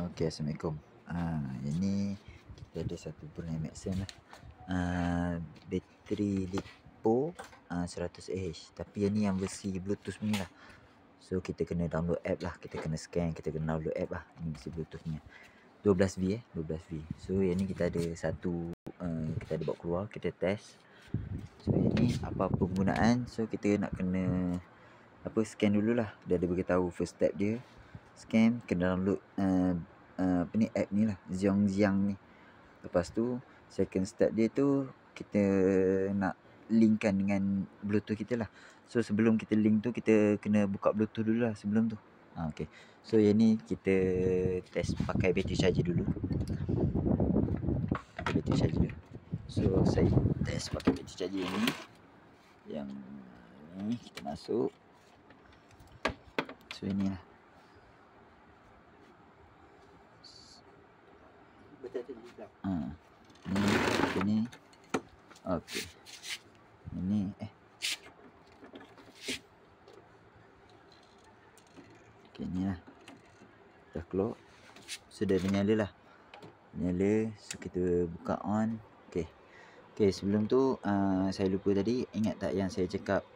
Okey, Assalamualaikum. Ini kita ada satu brand Maxxon lah. Bateri lipo 100Ah, tapi yang ni yang versi Bluetooth punya lah. So kita kena download app lah, kita kena scan, kita kena download app lah. Ini versi Bluetooth punya. 12V 12V. So yang ni kita ada satu kita ada bawa keluar, kita test. So yang ni apa penggunaan, so kita nak kena scan dululah. Dia ada beritahu first step dia. Scan, kena download app ni lah, Xiong ni. Lepas tu second step dia tu kita nak linkkan dengan Bluetooth kita lah. So sebelum kita link tu kita kena buka Bluetooth dulu lah sebelum tu. Okay. So yang ni kita test pakai battery charger dulu. Battery charger. So saya test pakai battery charger ni. Yang ni kita masuk. So ini lah. Ini okey. Ini okey, ni lah. Dah keluar. Sudah nyala lah. Nyala. So kita buka on. Okey. Okey, sebelum tu saya lupa tadi, ingat tak yang saya cakap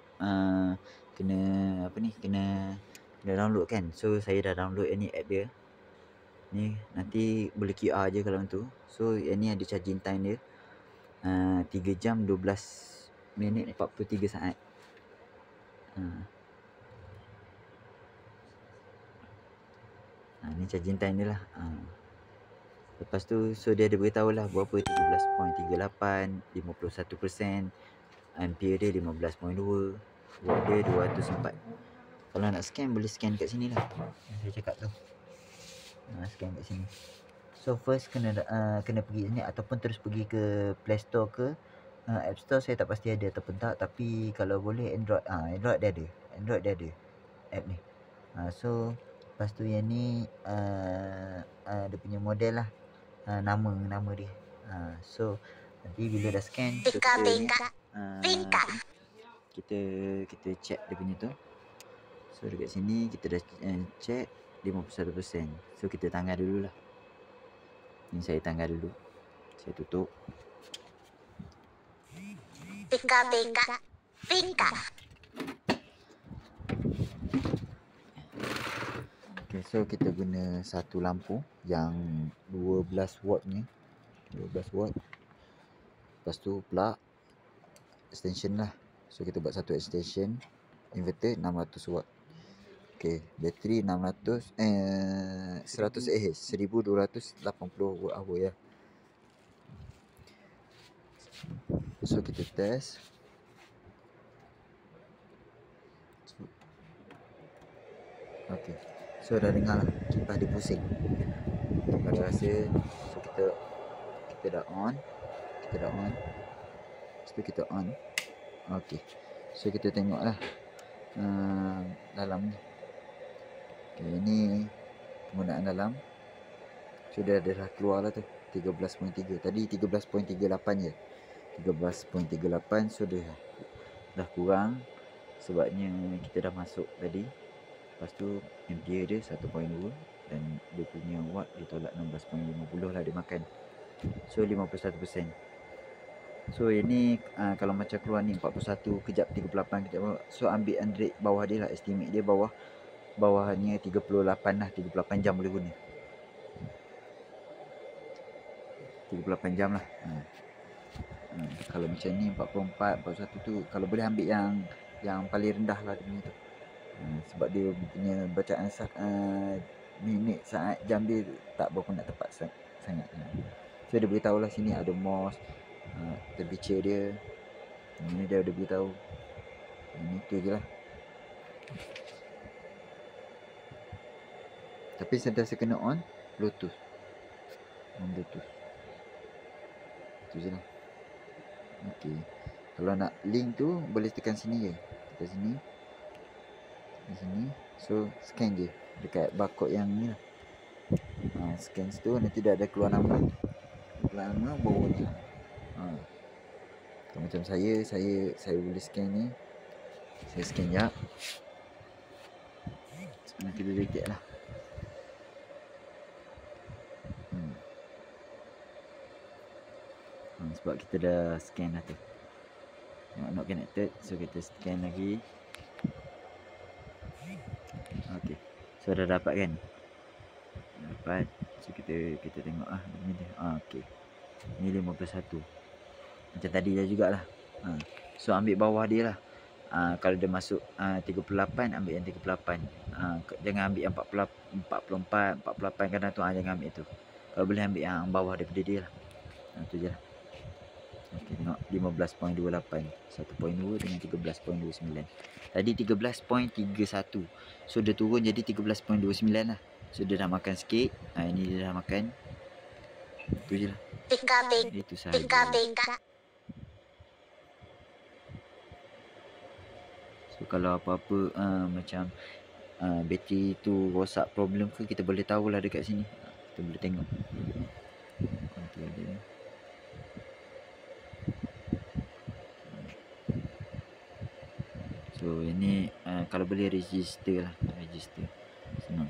kena kena download kan. So saya dah download ni app dia. Ni nanti boleh QR je kalau tu. So yang ni ada charging time dia 3 jam 12 minit 43 saat. Ni charging time dia lah. Lepas tu so dia ada beritahu lah berapa 13.38, 51%, ampere dia 15.2, watt dia 204. Kalau nak scan boleh scan kat sini lah. Yang saya cakap tu. Scan kat sini. So first kena pergi sini ataupun terus pergi ke Play Store ke App Store. Saya tak pasti ada ataupun tak, tapi kalau boleh Android Android dia ada. Android dia ada app ni. So lepas tu yang ni dia punya model lah, nama dia. So nanti bila dah scan so kita check dia punya tu. So dekat sini kita dah check 51%. So kita tanggal dulu lah. Ni saya tanggal dulu. Saya tutup. Pika. Okay, so kita guna satu lampu yang 12 watt ni. 12 watt. Lepas tu plug extension lah. So kita buat satu extension. Inverter 600 watt. Okay, bateri 100 Ah 1280 watt hour ya. So kita test. Okay. So dah dengar lah kipas dia pusing. Kipas dia rasa. So kita dah on. Lepas tu kita on. Okay. So kita tengok lah dalam ni. Okay, ini penggunaan dalam. So dah keluar lah tu 13.3. Tadi 13.38 je. 13.38. So dah kurang. Sebabnya kita dah masuk tadi. Lepas tu ampere dia 1.2 dan dia punya watt dia tolak 16.50 lah dia makan. So 51%. So ini kalau macam keluar ni 41 kejap 38 kejap. So ambil Android bawah dia lah, estimate dia bawahnya 38 lah, 38 jam boleh guna. 38 jam lah. Kalau macam ni 44, 41 tu kalau boleh ambil yang paling rendah lah dia punya tu. Sebab dia punya bacaan minit, saat, jam dia tak berapa nak tepat sangat. So dia beritahu lah sini ada MOS, temperature dia. Ini dia ada beritahu. Ini tu je lah. Tapi sentiasa kena on Bluetooth. Itu je lah. Okay. Kalau nak link tu boleh tekan sini je. Tekan sini. Di sini. So scan je dekat barcode yang ni lah. Scan situ nanti dah ada keluar nama. Keluar nama bawah ni. Kalau macam saya boleh scan ni. Saya scan jap. Nanti kita check lah. Sebab kita dah scan dah tu. Not connected. So kita scan lagi. Okay. So dah dapat kan? Dapat. So kita tengok lah ni dia. Okay. Ni 51. Macam tadi dah jugalah. So ambil bawah dia lah. Kalau dia masuk 38, ambil yang 38. Jangan ambil yang 44, 48 kadang tu. Jangan ambil tu. Kalau boleh ambil yang bawah daripada dia lah. Tu je lah. Okay, tengok 15.28. 1.2 dengan 13.29. Tadi 13.31. So dia turun jadi 13.29 lah. So dia dah makan sikit. Ini dia dah makan. Itu je lah. Itu sahaja. So kalau apa-apa macam bateri tu rosak problem ke, kita boleh tahulah dekat sini. Kita boleh tengok. Control dia. So ini kalau boleh register lah. Register. Senang.